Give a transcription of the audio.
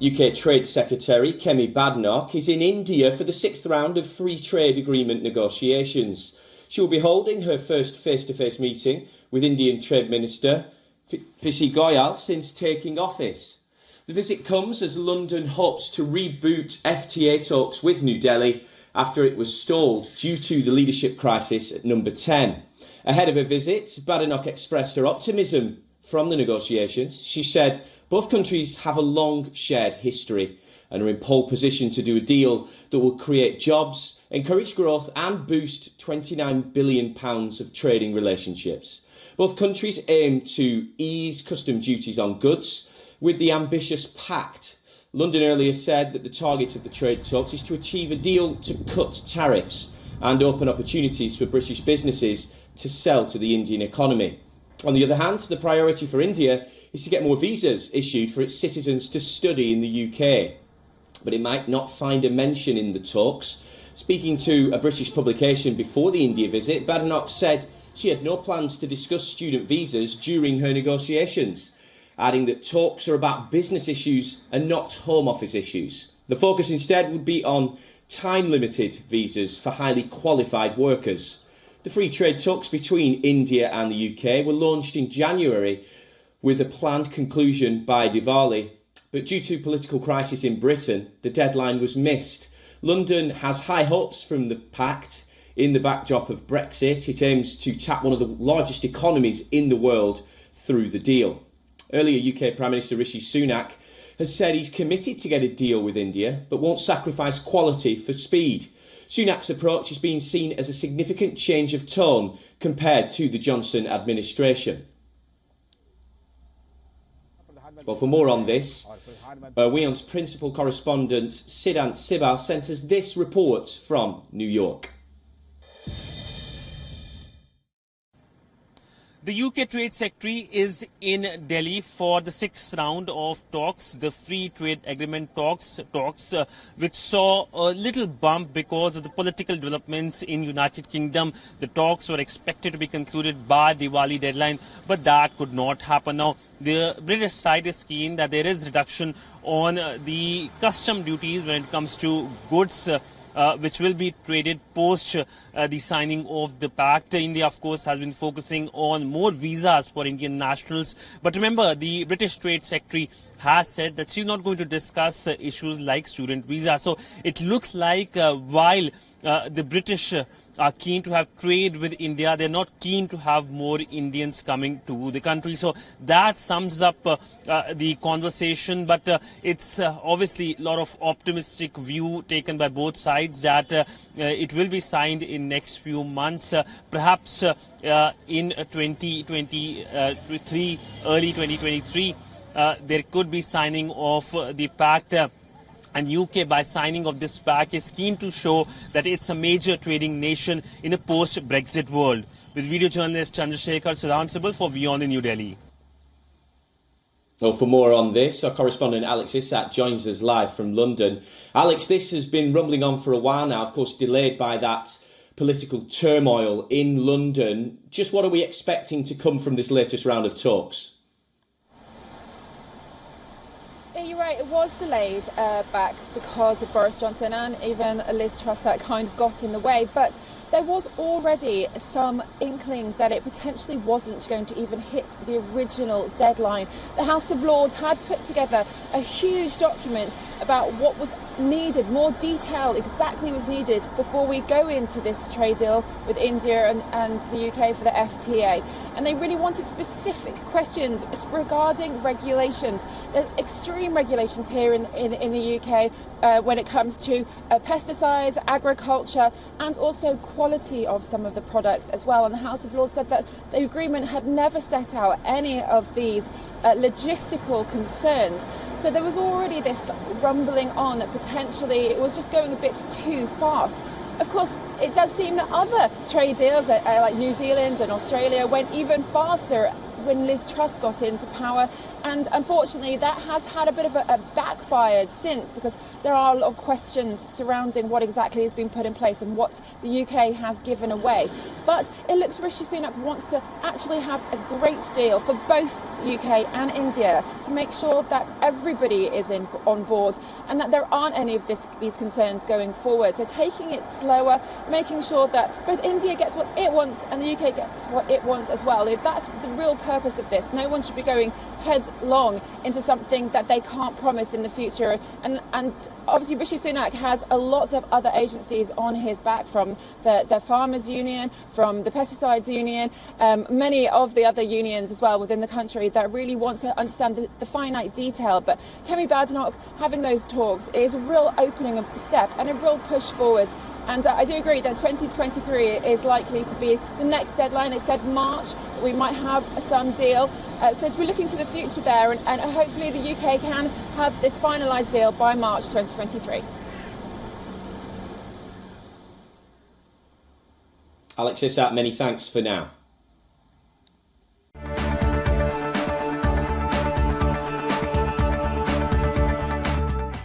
UK Trade Secretary Kemi Badenoch is in India for the 6th round of free trade agreement negotiations. She will be holding her first face-to-face meeting with Indian Trade Minister Piyush Goyal since taking office. The visit comes as London hopes to reboot FTA talks with New Delhi after it was stalled due to the leadership crisis at number 10. Ahead of her visit, Badenoch expressed her optimism from the negotiations. She said both countries have a long shared history and are in pole position to do a deal that will create jobs, encourage growth and boost £29 billion of trading relationships. Both countries aim to ease custom duties on goods with the ambitious pact. London earlier said that the target of the trade talks is to achieve a deal to cut tariffs and open opportunities for British businesses to sell to the Indian economy. On the other hand, the priority for India is to get more visas issued for its citizens to study in the UK. But it might not find a mention in the talks. Speaking to a British publication before the India visit, Badenoch said she had no plans to discuss student visas during her negotiations, adding that talks are about business issues and not Home Office issues. The focus instead would be on time-limited visas for highly qualified workers. The free trade talks between India and the UK were launched in January with a planned conclusion by Diwali. But due to political crisis in Britain, the deadline was missed. London has high hopes from the pact. In the backdrop of Brexit, it aims to tap one of the largest economies in the world through the deal. Earlier, UK Prime Minister Rishi Sunak has said he's committed to get a deal with India, but won't sacrifice quality for speed. Sunak's approach is being seen as a significant change of tone compared to the Johnson administration. Well, for more on this, WION's principal correspondent Siddhant Sibal sent us this report from New York. The UK Trade Secretary is in Delhi for the 6th round of talks, the free trade agreement talks, which saw a little bump because of the political developments in United Kingdom. The talks were expected to be concluded by Diwali deadline, but that could not happen. Now, the British side is keen that there is reduction on the custom duties when it comes to goods which will be traded post the signing of the pact. India, of course, has been focusing on more visas for Indian nationals. But remember, the British Trade Secretary has said that she's not going to discuss issues like student visa. So it looks like while the British are keen to have trade with India, they're not keen to have more Indians coming to the country. So that sums up the conversation. But it's obviously a lot of optimistic view taken by both sides that it will be signed in next few months, perhaps in 2023, early 2023. There could be signing of the pact. And UK, by signing of this pact, is keen to show that it's a major trading nation in a post-Brexit world. With video journalist Chandrasekhar Sudhansubal for WION in New Delhi. Well, for more on this, our correspondent Alex Issac joins us live from London. Alex, this has been rumbling on for a while now, of course delayed by that political turmoil in London. Just what are we expecting to come from this latest round of talks? You're right, it was delayed back because of Boris Johnson and even Liz Truss that kind of got in the way. But there was already some inklings that it potentially wasn't going to even hit the original deadline. The House of Lords had put together a huge document about what was needed, more detail exactly was needed before we go into this trade deal with India and the UK for the FTA. And they really wanted specific questions regarding regulations. There's extreme regulations here in the UK when it comes to pesticides, agriculture, and also quality of some of the products as well. And the House of Lords said that the agreement had never set out any of these logistical concerns. So there was already this rumbling on that potentially it was just going a bit too fast. Of course, it does seem that other trade deals like New Zealand and Australia went even faster when Liz Truss got into power. And unfortunately, that has had a bit of a backfired since, because there are a lot of questions surrounding what exactly has been put in place and what the UK has given away. But it looks Rishi Sunak wants to actually have a great deal for both the UK and India to make sure that everybody is on board and that there aren't any of these concerns going forward. So taking it slower, making sure that both India gets what it wants and the UK gets what it wants as well. That's the real purpose of this. No one should be going headlong into something that they can't promise in the future. And obviously Rishi Sunak has a lot of other agencies on his back, from the Farmers Union, from the Pesticides Union, many of the other unions as well within the country that really want to understand the finite detail. But Kemi Badenoch having those talks is a real opening of step and a real push forward. And I do agree that 2023 is likely to be the next deadline. It said March that we might have some deal. So we're looking to the future there, and hopefully the UK can have this finalised deal by March 2023. Alex Issac, many thanks for now.